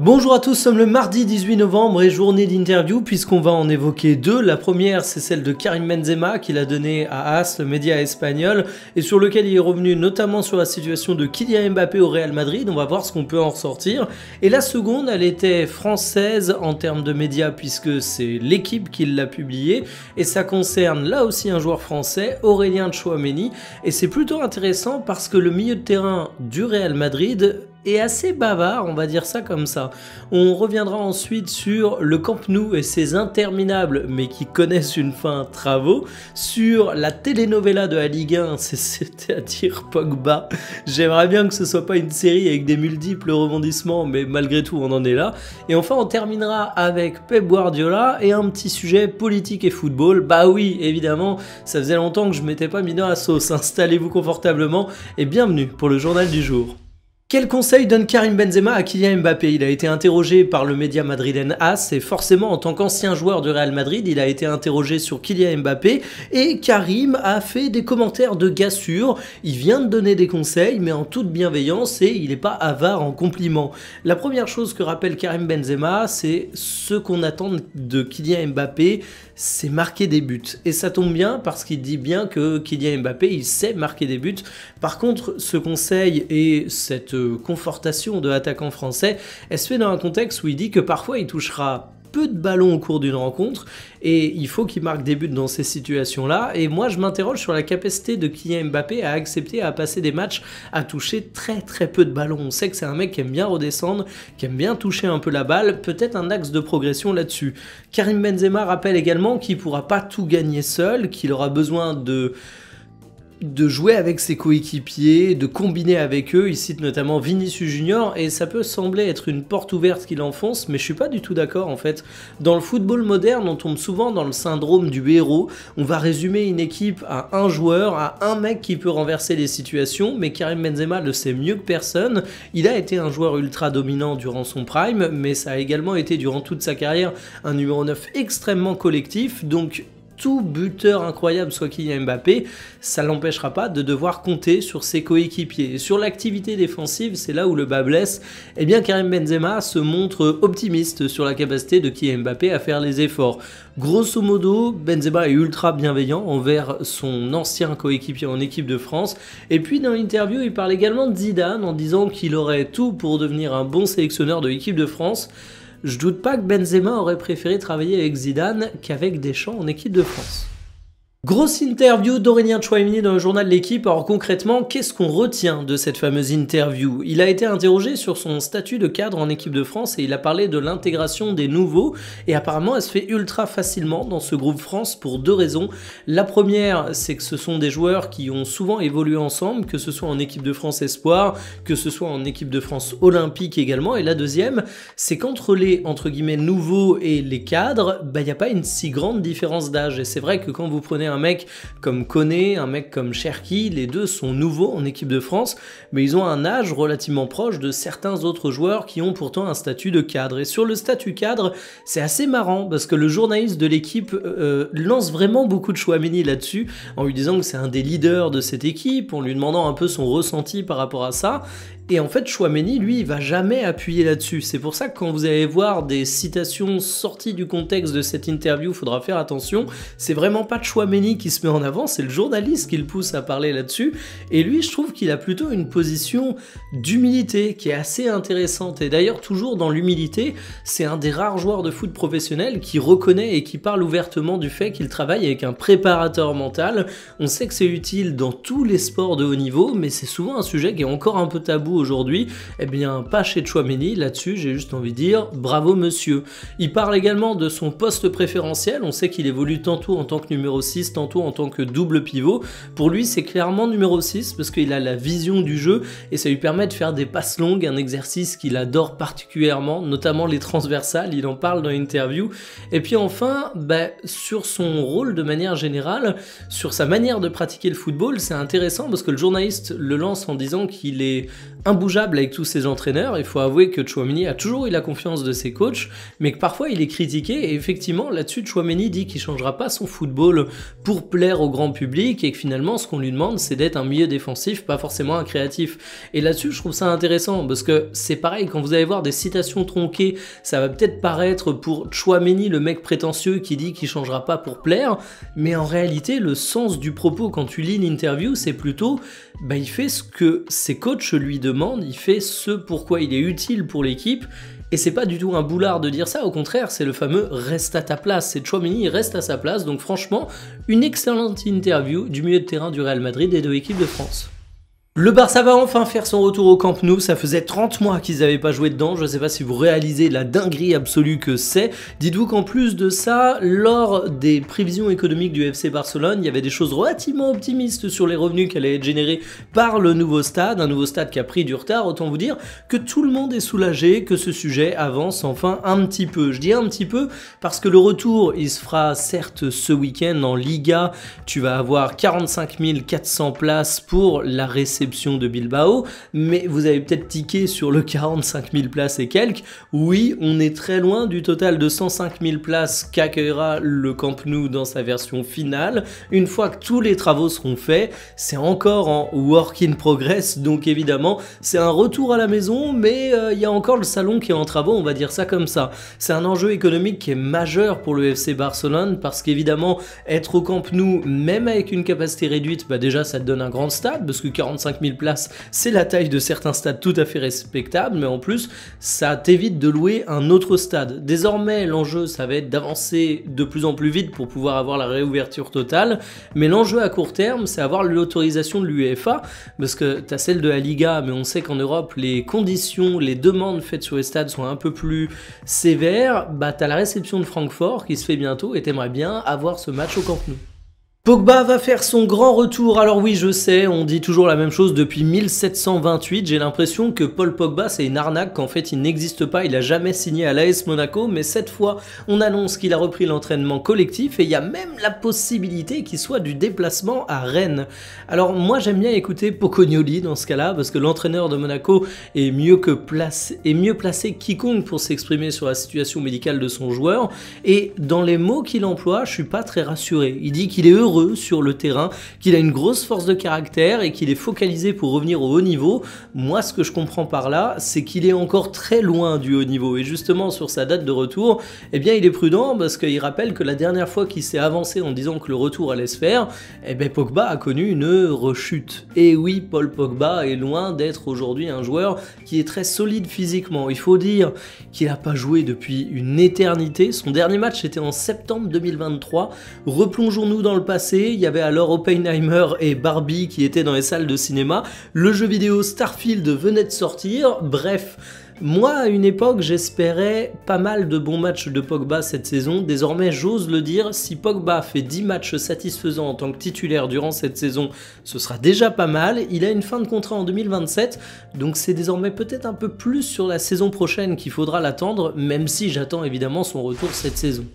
Bonjour à tous, nous sommes le mardi 18 novembre et journée d'interview puisqu'on va en évoquer deux. La première, c'est celle de Karim Benzema qu'il a donnée à AS, le média espagnol, et sur lequel il est revenu notamment sur la situation de Kylian Mbappé au Real Madrid. On va voir ce qu'on peut en ressortir. Et la seconde, elle était française en termes de médias puisque c'est l'équipe qui l'a publiée et ça concerne là aussi un joueur français, Aurélien Tchouaméni. Et c'est plutôt intéressant parce que le milieu de terrain du Real Madrid est assez bavard, on va dire ça comme ça. On reviendra ensuite sur le Camp Nou et ses interminables, mais qui connaissent une fin, travaux, sur la telenovela de la Ligue 1, c'est-à-dire Pogba. J'aimerais bien que ce soit pas une série avec des multiples rebondissements, mais malgré tout on en est là. Et enfin on terminera avec Pep Guardiola et un petit sujet politique et football. Bah oui, évidemment, ça faisait longtemps que je m'étais pas mis dans la sauce. Installez-vous confortablement et bienvenue pour le journal du jour. Quel conseil donne Karim Benzema à Kylian Mbappé? Il a été interrogé par le média madrilène AS et forcément en tant qu'ancien joueur du Real Madrid, il a été interrogé sur Kylian Mbappé et Karim a fait des commentaires de gars sûr. Il vient de donner des conseils mais en toute bienveillance et il n'est pas avare en compliments. La première chose que rappelle Karim Benzema, c'est ce qu'on attend de Kylian Mbappé, c'est marquer des buts. Et ça tombe bien parce qu'il dit bien que Kylian Mbappé, il sait marquer des buts. Par contre, ce conseil et cette confortation de l'attaquant français, elle se fait dans un contexte où il dit que parfois il touchera peu de ballons au cours d'une rencontre et il faut qu'il marque des buts dans ces situations-là. Et moi, je m'interroge sur la capacité de Kylian Mbappé à accepter à passer des matchs à toucher très peu de ballons. On sait que c'est un mec qui aime bien redescendre, qui aime bien toucher un peu la balle, peut-être un axe de progression là-dessus. Karim Benzema rappelle également qu'il ne pourra pas tout gagner seul, qu'il aura besoin de jouer avec ses coéquipiers, de combiner avec eux. Il cite notamment Vinicius Junior et ça peut sembler être une porte ouverte qu'il enfonce, mais je suis pas du tout d'accord en fait. Dans le football moderne, on tombe souvent dans le syndrome du héros. On va résumer une équipe à un joueur, à un mec qui peut renverser les situations, mais Karim Benzema le sait mieux que personne. Il a été un joueur ultra dominant durant son prime, mais ça a également été durant toute sa carrière un numéro 9 extrêmement collectif, donc tout buteur incroyable soit Kylian Mbappé, ça l'empêchera pas de devoir compter sur ses coéquipiers. Et sur l'activité défensive, c'est là où le bas blesse. Eh bien, Karim Benzema se montre optimiste sur la capacité de Kylian Mbappé à faire les efforts. Grosso modo, Benzema est ultra bienveillant envers son ancien coéquipier en équipe de France. Et puis, dans l'interview, il parle également de Zidane en disant qu'il aurait tout pour devenir un bon sélectionneur de l'équipe de France. Je doute pas que Benzema aurait préféré travailler avec Zidane qu'avec Deschamps en équipe de France. Grosse interview d'Aurélien Tchouaméni dans le journal de l'équipe. Alors concrètement, qu'est-ce qu'on retient de cette fameuse interview? Il a été interrogé sur son statut de cadre en équipe de France et il a parlé de l'intégration des nouveaux et apparemment elle se fait ultra facilement dans ce groupe France pour deux raisons. La première, c'est que ce sont des joueurs qui ont souvent évolué ensemble, que ce soit en équipe de France Espoir, que ce soit en équipe de France Olympique également. Et la deuxième, c'est qu'entre les entre guillemets nouveaux et les cadres, il n'y a pas une si grande différence d'âge. Et c'est vrai que quand vous prenez un mec comme Koné, un mec comme Cherki, les deux sont nouveaux en équipe de France, mais ils ont un âge relativement proche de certains autres joueurs qui ont pourtant un statut de cadre. Et sur le statut cadre, c'est assez marrant parce que le journaliste de l'équipe lance vraiment beaucoup de Tchouaméni là-dessus, en lui disant que c'est un des leaders de cette équipe, en lui demandant un peu son ressenti par rapport à ça. Et en fait, Tchouaméni, lui, il va jamais appuyer là-dessus. C'est pour ça que quand vous allez voir des citations sorties du contexte de cette interview, il faudra faire attention. C'est vraiment pas Tchouaméni qui se met en avant, c'est le journaliste qui le pousse à parler là-dessus. Et lui, je trouve qu'il a plutôt une position d'humilité qui est assez intéressante. Et d'ailleurs, toujours dans l'humilité, c'est un des rares joueurs de foot professionnel qui reconnaît et qui parle ouvertement du fait qu'il travaille avec un préparateur mental. On sait que c'est utile dans tous les sports de haut niveau, mais c'est souvent un sujet qui est encore un peu tabou aujourd'hui. Eh bien, pas chez Tchouaméni. Là-dessus, j'ai juste envie de dire bravo monsieur. Il parle également de son poste préférentiel. On sait qu'il évolue tantôt en tant que numéro 6, tantôt en tant que double pivot. Pour lui, c'est clairement numéro 6 parce qu'il a la vision du jeu et ça lui permet de faire des passes longues, un exercice qu'il adore particulièrement, notamment les transversales. Il en parle dans l'interview. Et puis enfin, sur son rôle de manière générale, sur sa manière de pratiquer le football, c'est intéressant parce que le journaliste le lance en disant qu'il est imbougeable avec tous ses entraîneurs. Il faut avouer que Tchouaméni a toujours eu la confiance de ses coachs, mais que parfois il est critiqué, et effectivement là-dessus Tchouaméni dit qu'il changera pas son football pour plaire au grand public, et que finalement ce qu'on lui demande c'est d'être un milieu défensif, pas forcément un créatif. Et là-dessus je trouve ça intéressant, parce que c'est pareil, quand vous allez voir des citations tronquées, ça va peut-être paraître pour Tchouaméni le mec prétentieux qui dit qu'il changera pas pour plaire, mais en réalité le sens du propos quand tu lis l'interview c'est plutôt il fait ce que ses coachs lui demandent, il fait ce pourquoi il est utile pour l'équipe. Et c'est pas du tout un boulard de dire ça, au contraire, c'est le fameux reste à ta place. C'est Tchouaméni, il reste à sa place, donc franchement, une excellente interview du milieu de terrain du Real Madrid et de l'équipe de France. Le Barça va enfin faire son retour au Camp Nou, ça faisait 30 mois qu'ils n'avaient pas joué dedans, je ne sais pas si vous réalisez la dinguerie absolue que c'est. Dites-vous qu'en plus de ça, lors des prévisions économiques du FC Barcelone, il y avait des choses relativement optimistes sur les revenus qui allaient être générés par le nouveau stade, un nouveau stade qui a pris du retard, autant vous dire que tout le monde est soulagé, que ce sujet avance enfin un petit peu. Je dis un petit peu parce que le retour, il se fera certes ce week-end en Liga, tu vas avoir 45 400 places pour la réception de Bilbao, mais vous avez peut-être tiqué sur le 45 000 places et quelques. Oui, on est très loin du total de 105 000 places qu'accueillera le Camp Nou dans sa version finale. Une fois que tous les travaux seront faits, c'est encore en work in progress, donc évidemment, c'est un retour à la maison, mais il y a encore le salon qui est en travaux, on va dire ça comme ça. C'est un enjeu économique qui est majeur pour le FC Barcelone, parce qu'évidemment, être au Camp Nou, même avec une capacité réduite, déjà ça te donne un grand stade, parce que 45 000 places, c'est la taille de certains stades tout à fait respectables, mais en plus, ça t'évite de louer un autre stade. Désormais, l'enjeu, ça va être d'avancer de plus en plus vite pour pouvoir avoir la réouverture totale, mais l'enjeu à court terme, c'est avoir l'autorisation de l'UEFA, parce que tu as celle de la Liga, mais on sait qu'en Europe, les conditions, les demandes faites sur les stades sont un peu plus sévères. Tu as la réception de Francfort qui se fait bientôt, et t'aimerais bien avoir ce match au Camp Nou. Pogba va faire son grand retour. Alors oui, je sais, on dit toujours la même chose depuis 1728. J'ai l'impression que Paul Pogba, c'est une arnaque, qu'en fait il n'existe pas, il a jamais signé à l'AS Monaco, mais cette fois, on annonce qu'il a repris l'entraînement collectif et il y a même la possibilité qu'il soit du déplacement à Rennes. Alors moi, j'aime bien écouter Pocognoli dans ce cas-là, parce que l'entraîneur de Monaco est mieux placé que quiconque pour s'exprimer sur la situation médicale de son joueur, et dans les mots qu'il emploie, je suis pas très rassuré. Il dit qu'il est heureux sur le terrain, qu'il a une grosse force de caractère et qu'il est focalisé pour revenir au haut niveau. Moi, ce que je comprends par là, c'est qu'il est encore très loin du haut niveau, et justement sur sa date de retour, eh bien il est prudent, parce qu'il rappelle que la dernière fois qu'il s'est avancé en disant que le retour allait se faire, Pogba a connu une rechute. Et oui, Paul Pogba est loin d'être aujourd'hui un joueur qui est très solide physiquement. Il faut dire qu'il n'a pas joué depuis une éternité. Son dernier match était en septembre 2023. Replongeons-nous dans le passé. Il y avait alors Oppenheimer et Barbie qui étaient dans les salles de cinéma. Le jeu vidéo Starfield venait de sortir. Bref, moi à une époque j'espérais pas mal de bons matchs de Pogba cette saison. Désormais j'ose le dire, si Pogba fait 10 matchs satisfaisants en tant que titulaire durant cette saison, ce sera déjà pas mal. Il a une fin de contrat en 2027, donc c'est désormais peut-être un peu plus sur la saison prochaine qu'il faudra l'attendre, même si j'attends évidemment son retour cette saison.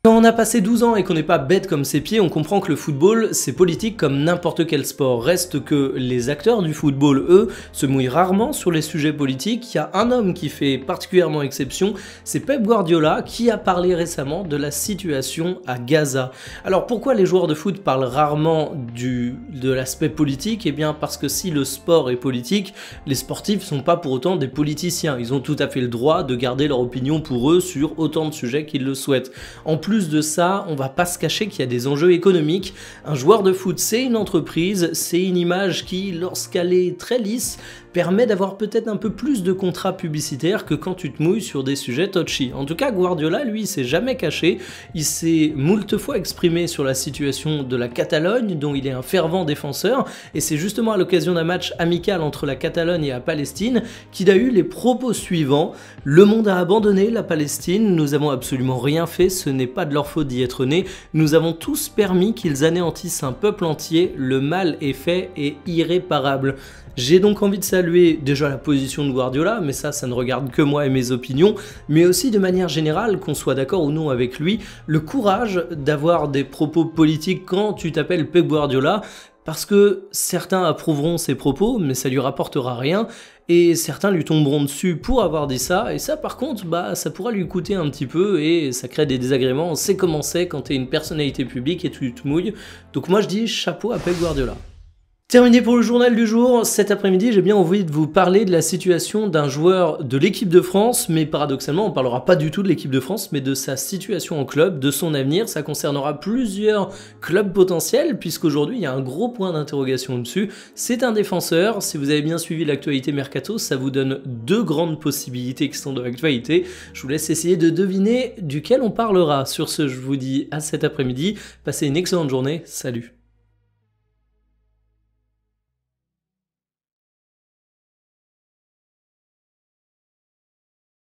Quand on a passé 12 ans et qu'on n'est pas bête comme ses pieds, on comprend que le football, c'est politique comme n'importe quel sport. Reste que les acteurs du football, eux, se mouillent rarement sur les sujets politiques. Il y a un homme qui fait particulièrement exception, c'est Pep Guardiola, qui a parlé récemment de la situation à Gaza. Alors pourquoi les joueurs de foot parlent rarement de l'aspect politique? Eh bien parce que si le sport est politique, les sportifs ne sont pas pour autant des politiciens. Ils ont tout à fait le droit de garder leur opinion pour eux sur autant de sujets qu'ils le souhaitent. En plus de ça, on va pas se cacher qu'il y a des enjeux économiques. Un joueur de foot, c'est une entreprise, c'est une image qui, lorsqu'elle est très lisse, permet d'avoir peut-être un peu plus de contrats publicitaires que quand tu te mouilles sur des sujets touchy. En tout cas, Guardiola, lui, il s'est jamais caché. Il s'est moult fois exprimé sur la situation de la Catalogne, dont il est un fervent défenseur, et c'est justement à l'occasion d'un match amical entre la Catalogne et la Palestine qu'il a eu les propos suivants: le monde a abandonné la Palestine, nous avons absolument rien fait, ce n'est pas de leur faute d'y être nés, nous avons tous permis qu'ils anéantissent un peuple entier, le mal est fait et irréparable. J'ai donc envie de saluer déjà la position de Guardiola, mais ça ne regarde que moi et mes opinions, mais aussi de manière générale, qu'on soit d'accord ou non avec lui, le courage d'avoir des propos politiques quand tu t'appelles Pep Guardiola, Parce que certains approuveront ses propos, mais ça lui rapportera rien, et certains lui tomberont dessus pour avoir dit ça, et ça par contre, ça pourra lui coûter un petit peu, et ça crée des désagréments. On sait comment c'est quand t'es une personnalité publique et tu te mouilles. Donc moi je dis chapeau à Pep Guardiola. Terminé pour le journal du jour. Cet après-midi, j'ai bien envie de vous parler de la situation d'un joueur de l'équipe de France, mais paradoxalement, on ne parlera pas du tout de l'équipe de France, mais de sa situation en club, de son avenir. Ça concernera plusieurs clubs potentiels, puisqu'aujourd'hui, il y a un gros point d'interrogation dessus. C'est un défenseur. Si vous avez bien suivi l'actualité Mercato, ça vous donne deux grandes possibilités qui sont de l'actualité. Je vous laisse essayer de deviner duquel on parlera. Sur ce, je vous dis à cet après-midi. Passez une excellente journée. Salut!